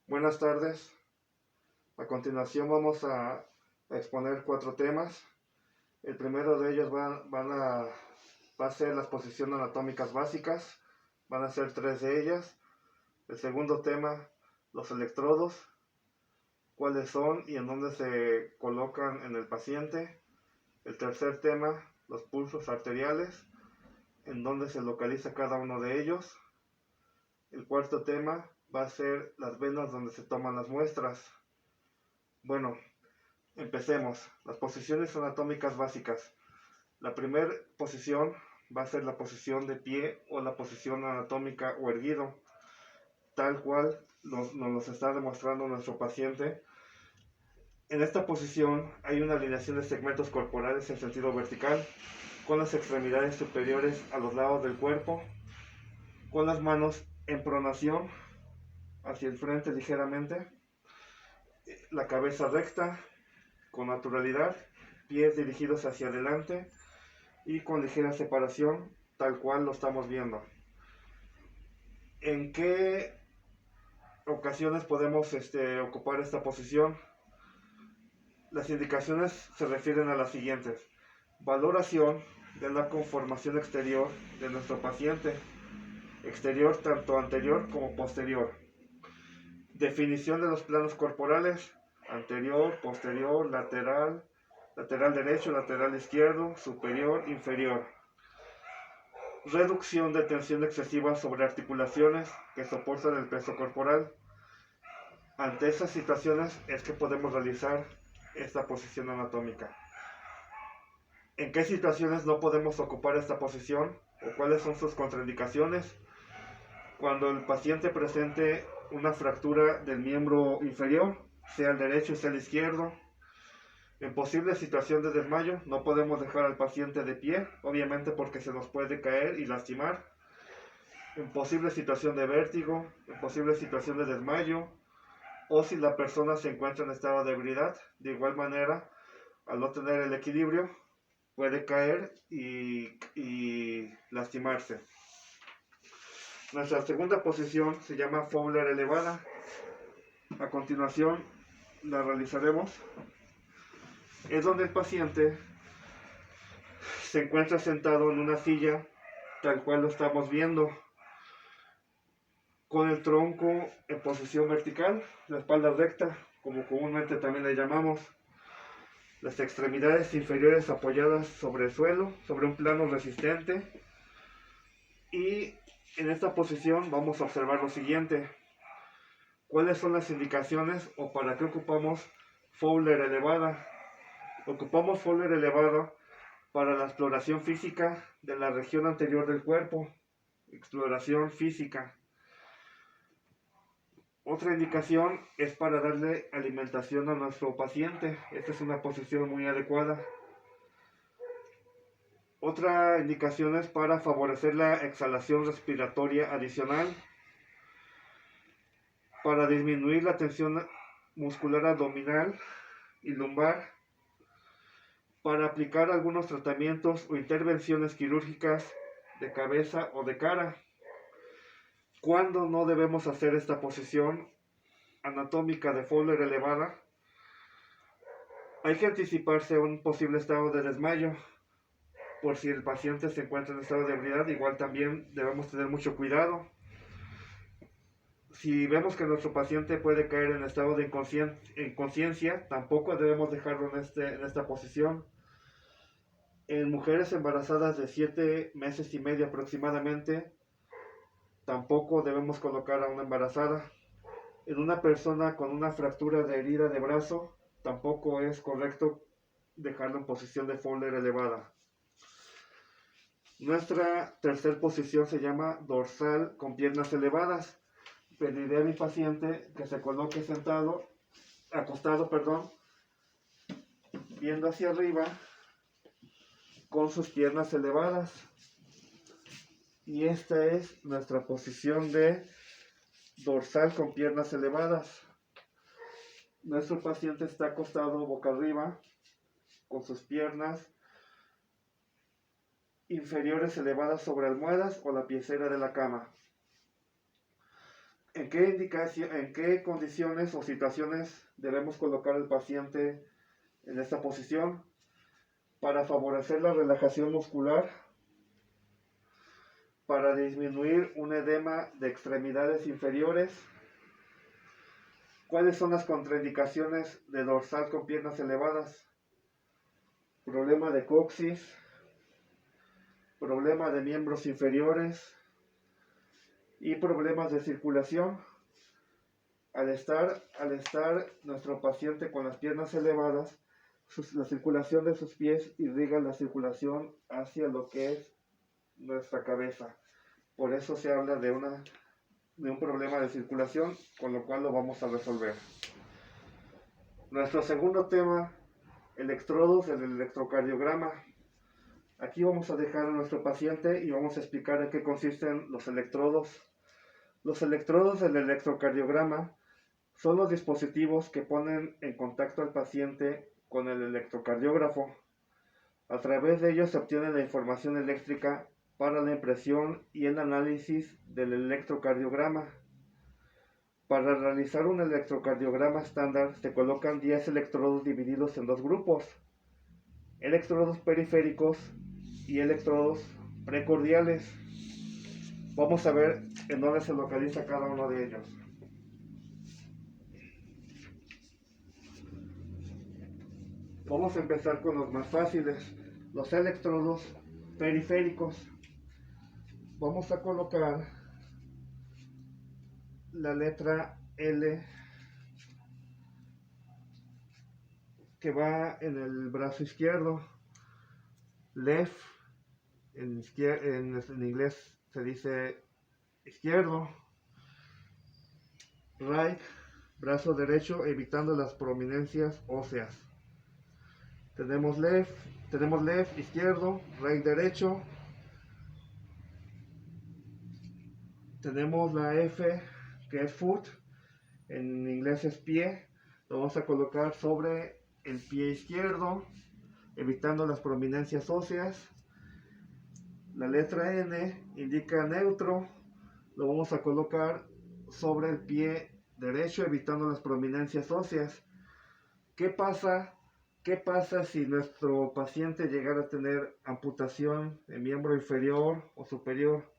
Buenas tardes. A continuación vamos a exponer 4 temas. El primero de ellos va a ser las posiciones anatómicas básicas. Van a ser 3 de ellas. El segundo tema, los electrodos, cuáles son y en dónde se colocan en el paciente. El tercer tema, los pulsos arteriales, en dónde se localiza cada uno de ellos. El cuarto tema va a ser las venas donde se toman las muestras. Bueno, empecemos. Las posiciones anatómicas básicas. La primera posición va a ser la posición de pie o la posición anatómica o erguido, tal cual nos está demostrando nuestro paciente. En esta posición hay una alineación de segmentos corporales en sentido vertical, con las extremidades superiores a los lados del cuerpo, con las manos en pronación hacia el frente ligeramente, la cabeza recta con naturalidad, pies dirigidos hacia adelante y con ligera separación, tal cual lo estamos viendo. ¿En qué ocasiones podemos ocupar esta posición? Las indicaciones se refieren a las siguientes: valoración de la conformación exterior de nuestro paciente, exterior tanto anterior como posterior, definición de los planos corporales, anterior, posterior, lateral, lateral derecho, lateral izquierdo, superior, inferior, reducción de tensión excesiva sobre articulaciones que soportan el peso corporal. Ante estas situaciones es que podemos realizar esta posición anatómica. ¿En qué situaciones no podemos ocupar esta posición o cuáles son sus contraindicaciones? Cuando el paciente presente una fractura del miembro inferior, sea el derecho, sea el izquierdo. En posible situación de desmayo, no podemos dejar al paciente de pie, obviamente porque se nos puede caer y lastimar. En posible situación de vértigo, en posible situación de desmayo, o si la persona se encuentra en estado de ebriedad, de igual manera, al no tener el equilibrio, puede caer y lastimarse. Nuestra segunda posición se llama Fowler elevada. A continuación la realizaremos. Es donde el paciente se encuentra sentado en una silla, tal cual lo estamos viendo, con el tronco en posición vertical, la espalda recta, como comúnmente también le llamamos, las extremidades inferiores apoyadas sobre el suelo, sobre un plano resistente. Y en esta posición vamos a observar lo siguiente: ¿cuáles son las indicaciones o para qué ocupamos Fowler elevada? Ocupamos Fowler elevada para la exploración física de la región anterior del cuerpo, exploración física. Otra indicación es para darle alimentación a nuestro paciente. Esta es una posición muy adecuada. Otra indicación es para favorecer la exhalación respiratoria adicional, para disminuir la tensión muscular abdominal y lumbar, para aplicar algunos tratamientos o intervenciones quirúrgicas de cabeza o de cara. ¿Cuándo no debemos hacer esta posición anatómica de Fowler elevada? Hay que anticiparse a un posible estado de desmayo. Por si el paciente se encuentra en estado de ebriedad, igual también debemos tener mucho cuidado. Si vemos que nuestro paciente puede caer en estado de inconsciencia, tampoco debemos dejarlo en esta posición. En mujeres embarazadas de 7 meses y medio aproximadamente, tampoco debemos colocar a una embarazada. En una persona con una fractura de herida de brazo, tampoco es correcto dejarlo en posición de Fowler elevada. Nuestra tercera posición se llama dorsal con piernas elevadas. Pediré a mi paciente que se coloque acostado, viendo hacia arriba con sus piernas elevadas. Y esta es nuestra posición de dorsal con piernas elevadas. Nuestro paciente está acostado boca arriba con sus piernas inferiores elevadas sobre almohadas o la piecera de la cama. en qué condiciones o situaciones debemos colocar al paciente en esta posición para favorecer la relajación muscular, para disminuir un edema de extremidades inferiores? ¿Cuáles son las contraindicaciones de dorsal con piernas elevadas? Problema de coxis, problema de miembros inferiores y problemas de circulación. Al estar nuestro paciente con las piernas elevadas, la circulación de sus pies irriga la circulación hacia lo que es nuestra cabeza. Por eso se habla de un problema de circulación, con lo cual lo vamos a resolver. Nuestro segundo tema, electrodos del electrocardiograma. Aquí vamos a dejar a nuestro paciente y vamos a explicar en qué consisten los electrodos. Los electrodos del electrocardiograma son los dispositivos que ponen en contacto al paciente con el electrocardiógrafo. A través de ellos se obtiene la información eléctrica para la impresión y el análisis del electrocardiograma. Para realizar un electrocardiograma estándar se colocan 10 electrodos divididos en dos grupos: electrodos periféricos y electrodos precordiales. Vamos a ver en dónde se localiza cada uno de ellos. Vamos a empezar con los más fáciles, los electrodos periféricos. Vamos a colocar la letra L que va en el brazo izquierdo. Left, en inglés se dice izquierdo. Right, brazo derecho, evitando las prominencias óseas. Tenemos left, izquierdo, right, derecho. Tenemos la F, que es foot, en inglés es pie. Lo vamos a colocar sobre el pie izquierdo, evitando las prominencias óseas. La letra N indica neutro. Lo vamos a colocar sobre el pie derecho, evitando las prominencias óseas. ¿Qué pasa si nuestro paciente llegara a tener amputación en miembro inferior o superior?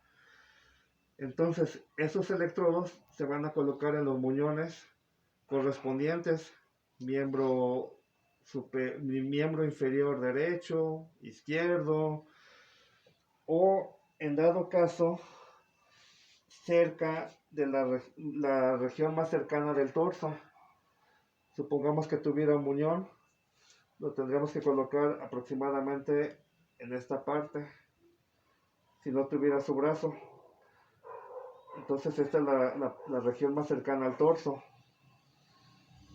Entonces, esos electrodos se van a colocar en los muñones correspondientes, miembro inferior derecho, izquierdo, o en dado caso, cerca de la región más cercana del torso. Supongamos que tuviera un muñón, lo tendríamos que colocar aproximadamente en esta parte, si no tuviera su brazo. Entonces esta es la región más cercana al torso.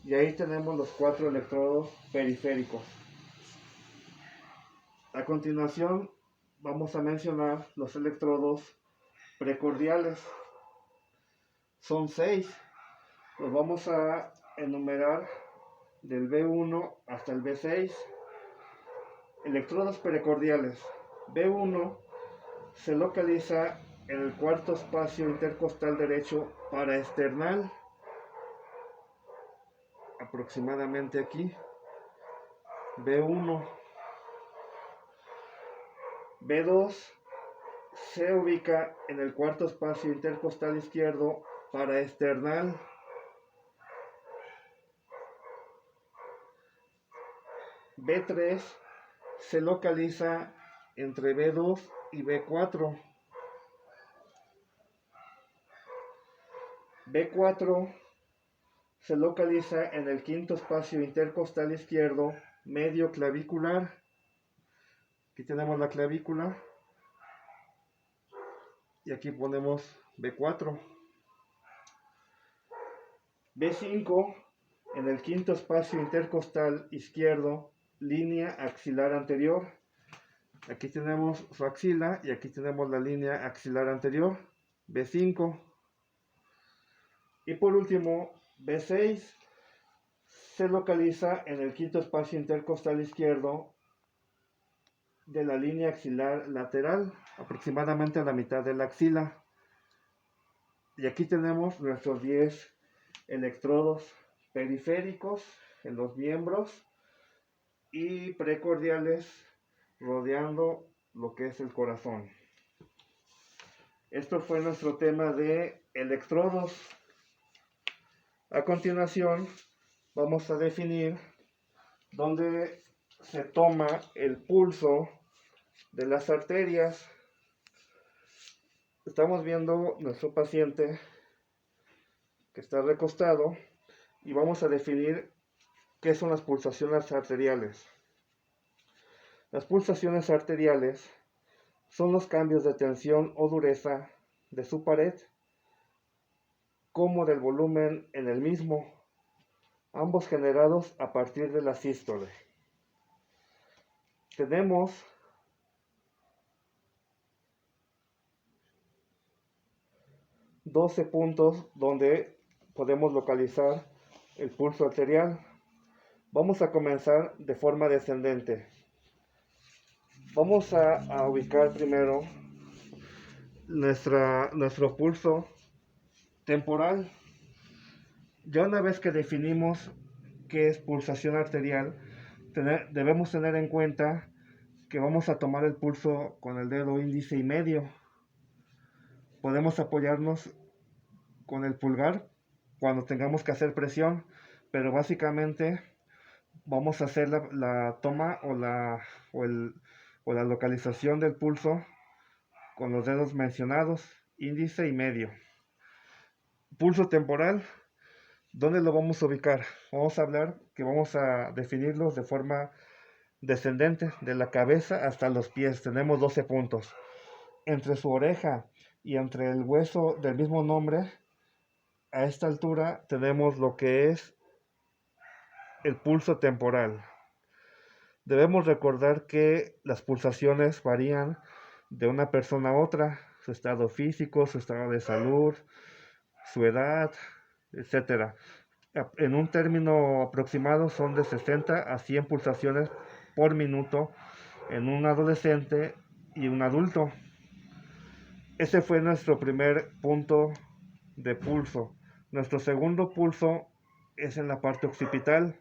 Y ahí tenemos los 4 electrodos periféricos. A continuación vamos a mencionar los electrodos precordiales. Son 6. Los vamos a enumerar del B1 hasta el B6. Electrodos precordiales. B1 se localiza en el cuarto espacio intercostal derecho paraesternal, aproximadamente aquí. B1. B2 se ubica en el cuarto espacio intercostal izquierdo paraesternal. B3 se localiza entre B2 y B4. B4 se localiza en el quinto espacio intercostal izquierdo medio clavicular. Aquí tenemos la clavícula y aquí ponemos B4. B5 en el quinto espacio intercostal izquierdo, línea axilar anterior. Aquí tenemos su axila y aquí tenemos la línea axilar anterior, B5. Y por último, B6 se localiza en el quinto espacio intercostal izquierdo de la línea axilar lateral, aproximadamente a la mitad de la axila. Y aquí tenemos nuestros 10 electrodos periféricos en los miembros y precordiales rodeando lo que es el corazón. Esto fue nuestro tema de electrodos. A continuación vamos a definir dónde se toma el pulso de las arterias. Estamos viendo nuestro paciente que está recostado y vamos a definir qué son las pulsaciones arteriales. Las pulsaciones arteriales son los cambios de tensión o dureza de su pared como del volumen en el mismo, ambos generados a partir de la sístole. Tenemos $12 puntos donde podemos localizar el pulso arterial. Vamos a comenzar de forma descendente. Vamos a ubicar primero nuestro pulso temporal. Ya una vez que definimos qué es pulsación arterial, debemos tener en cuenta que vamos a tomar el pulso con el dedo índice y medio. Podemos apoyarnos con el pulgar cuando tengamos que hacer presión, pero básicamente vamos a hacer la toma o la localización del pulso con los dedos mencionados, índice y medio. Pulso temporal, ¿dónde lo vamos a ubicar? Vamos a hablar que vamos a definirlos de forma descendente, de la cabeza hasta los pies. Tenemos 12 puntos. Entre su oreja y entre el hueso del mismo nombre, a esta altura tenemos lo que es el pulso temporal. Debemos recordar que las pulsaciones varían de una persona a otra, su estado físico, su estado de salud, su edad, etc. En un término aproximado son de 60 a 100 pulsaciones por minuto en un adolescente y un adulto. Ese fue nuestro primer punto de pulso. Nuestro segundo pulso es en la parte occipital.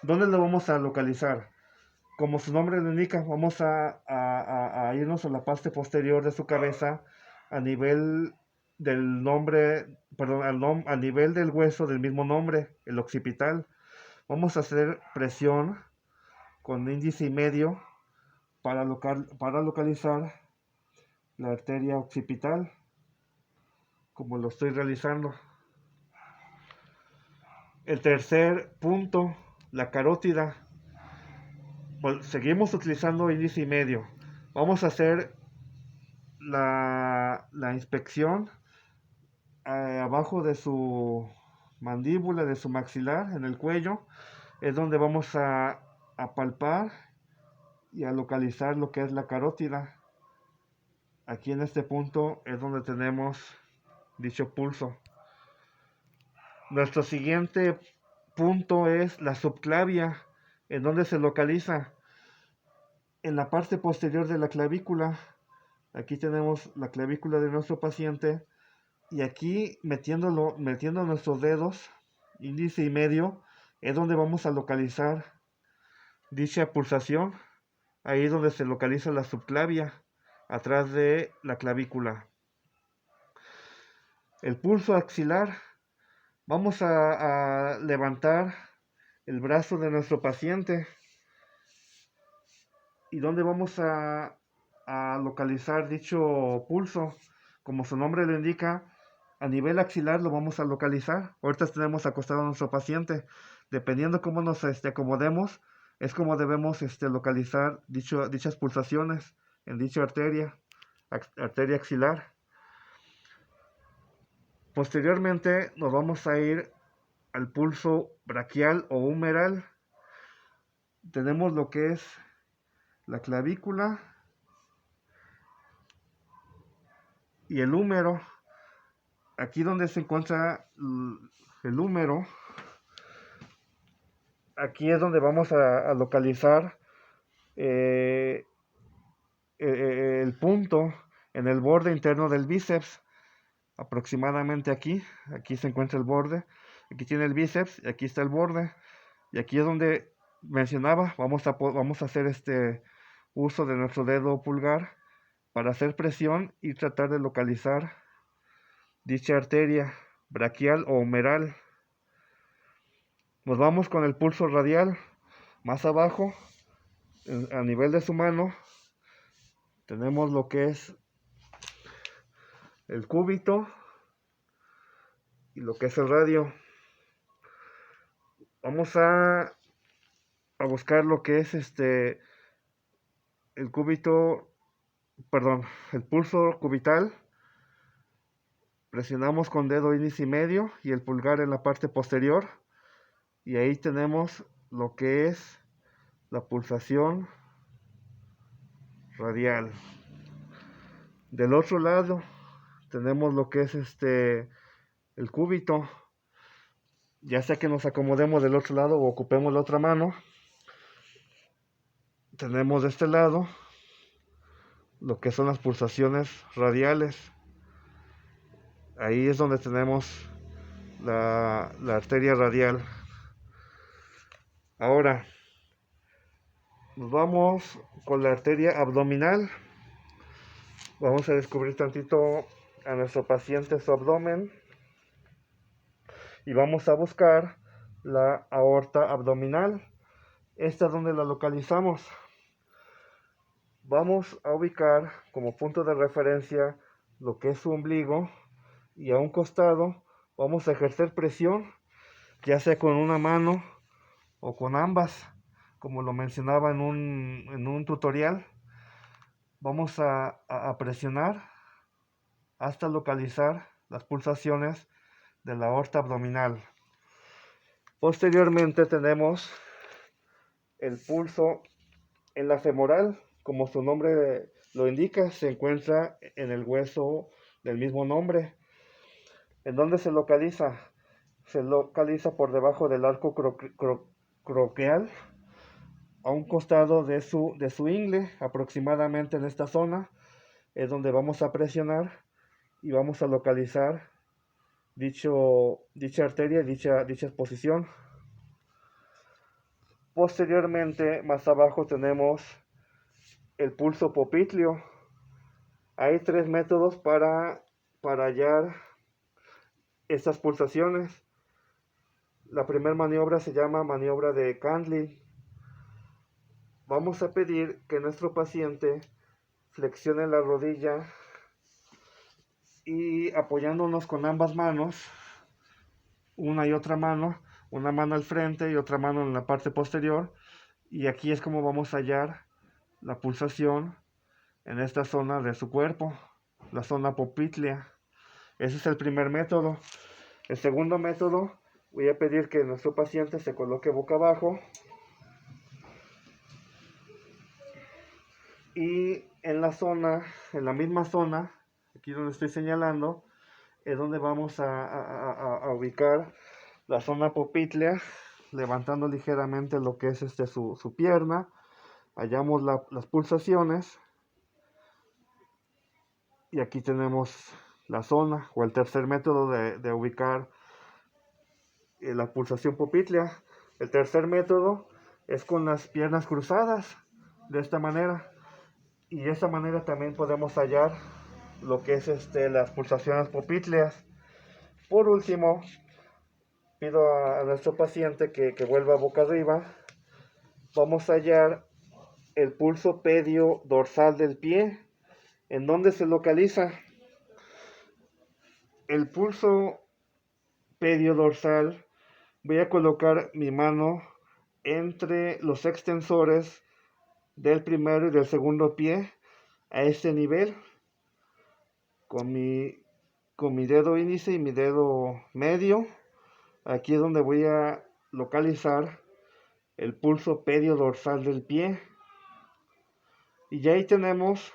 ¿Dónde lo vamos a localizar? Como su nombre lo indica, vamos a irnos a la parte posterior de su cabeza a nivel del nombre, perdón, a nivel del hueso del mismo nombre, el occipital. Vamos a hacer presión con índice y medio para localizar la arteria occipital, como lo estoy realizando. El tercer punto, la carótida. Pues seguimos utilizando índice y medio. Vamos a hacer la inspección abajo de su mandíbula, de su maxilar, en el cuello. Es donde vamos a palpar y a localizar lo que es la carótida. Aquí en este punto es donde tenemos dicho pulso. Nuestro siguiente punto es la subclavia, en donde se localiza en la parte posterior de la clavícula. Aquí tenemos la clavícula de nuestro paciente y aquí metiendo nuestros dedos, índice y medio, es donde vamos a localizar dicha pulsación. Ahí es donde se localiza la subclavia, atrás de la clavícula. El pulso axilar, vamos a levantar el brazo de nuestro paciente y donde vamos a localizar dicho pulso. Como su nombre lo indica, a nivel axilar lo vamos a localizar. Ahorita tenemos acostado a nuestro paciente. Dependiendo cómo nos acomodemos, es como debemos localizar dichas pulsaciones en dicha arteria axilar. Posteriormente nos vamos a ir al pulso braquial o humeral. Tenemos lo que es la clavícula y el húmero. Aquí donde se encuentra el húmero, aquí es donde vamos a localizar el punto en el borde interno del bíceps. aproximadamente aquí. Aquí se encuentra el borde. Aquí tiene el bíceps y aquí está el borde. Y aquí es donde mencionaba, vamos a hacer uso de nuestro dedo pulgar para hacer presión y tratar de localizar dicha arteria braquial o humeral. Nos vamos con el pulso radial. Más abajo, a nivel de su mano, tenemos lo que es el cúbito y lo que es el radio. Vamos a buscar lo que es el cúbito, perdón, el pulso cubital. Presionamos con dedo índice y medio y el pulgar en la parte posterior. Y ahí tenemos lo que es la pulsación radial. Del otro lado tenemos lo que es el cúbito. Ya sea que nos acomodemos del otro lado o ocupemos la otra mano, tenemos de este lado lo que son las pulsaciones radiales. Ahí es donde tenemos la arteria radial. Ahora nos vamos con la arteria abdominal. Vamos a descubrir tantito a nuestro paciente su abdomen y vamos a buscar la aorta abdominal. Esta es donde la localizamos. Vamos a ubicar como punto de referencia lo que es su ombligo y a un costado vamos a ejercer presión, ya sea con una mano o con ambas, como lo mencionaba en un tutorial. Vamos a presionar hasta localizar las pulsaciones de la aorta abdominal. Posteriormente tenemos el pulso en la femoral, como su nombre lo indica, se encuentra en el hueso del mismo nombre. ¿En dónde se localiza? Se localiza por debajo del arco croqueal, a un costado de su ingle, aproximadamente en esta zona, es donde vamos a presionar y vamos a localizar dicha arteria, dicha exposición. Posteriormente, más abajo tenemos el pulso popliteo. Hay 3 métodos para hallar estas pulsaciones. La primera maniobra se llama maniobra de Candling. Vamos a pedir que nuestro paciente flexione la rodilla y apoyándonos con ambas manos, una y otra mano, una mano al frente y otra mano en la parte posterior, y aquí es como vamos a hallar la pulsación en esta zona de su cuerpo, la zona poplitea. Ese es el primer método. El segundo método, voy a pedir que nuestro paciente se coloque boca abajo y en la misma zona, aquí donde estoy señalando, es donde vamos a ubicar la zona poplitea, levantando ligeramente lo que es su pierna. Hallamos las pulsaciones y aquí tenemos la zona, o el tercer método de ubicar la pulsación poplitea. El tercer método es con las piernas cruzadas, de esta manera, y de esta manera también podemos hallar lo que es las pulsaciones popliteas. Por último, pido a nuestro paciente que vuelva boca arriba. Vamos a hallar el pulso pedio dorsal del pie. ¿En dónde se localiza? El pulso pedio dorsal, voy a colocar mi mano entre los extensores del primero y del segundo pie a este nivel, con mi dedo índice y mi dedo medio. Aquí es donde voy a localizar el pulso pedio dorsal del pie. Y ya ahí tenemos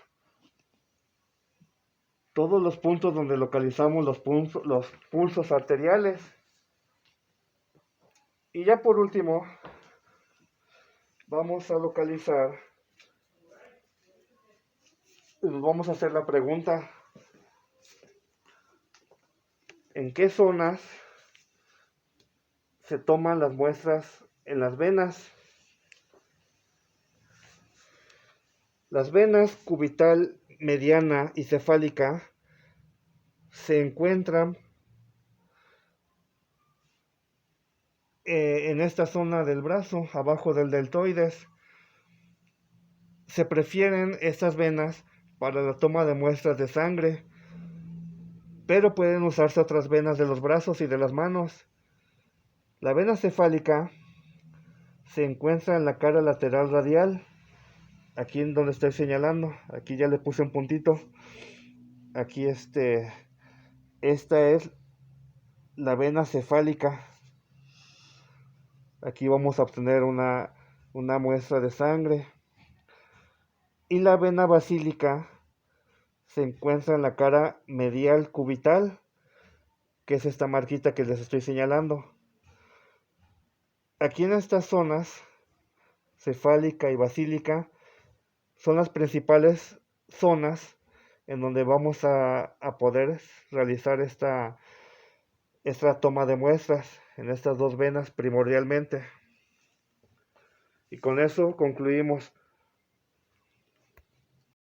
todos los puntos donde localizamos los pulsos arteriales. Y ya por último, vamos a localizar, nos vamos a hacer la pregunta: ¿En qué zonas se toman las muestras en las venas? Las venas cubital, mediana y cefálica se encuentran en esta zona del brazo, abajo del deltoides. Se prefieren estas venas para la toma de muestras de sangre, pero pueden usarse otras venas de los brazos y de las manos. La vena cefálica se encuentra en la cara lateral radial, aquí en donde estoy señalando. Aquí ya le puse un puntito. Aquí esta es la vena cefálica. Aquí vamos a obtener una muestra de sangre. Y la vena basílica se encuentra en la cara medial cubital, que es esta marquita que les estoy señalando. Aquí en estas zonas, cefálica y basílica, son las principales zonas en donde vamos a poder realizar esta toma de muestras en estas dos venas primordialmente. Y con eso concluimos.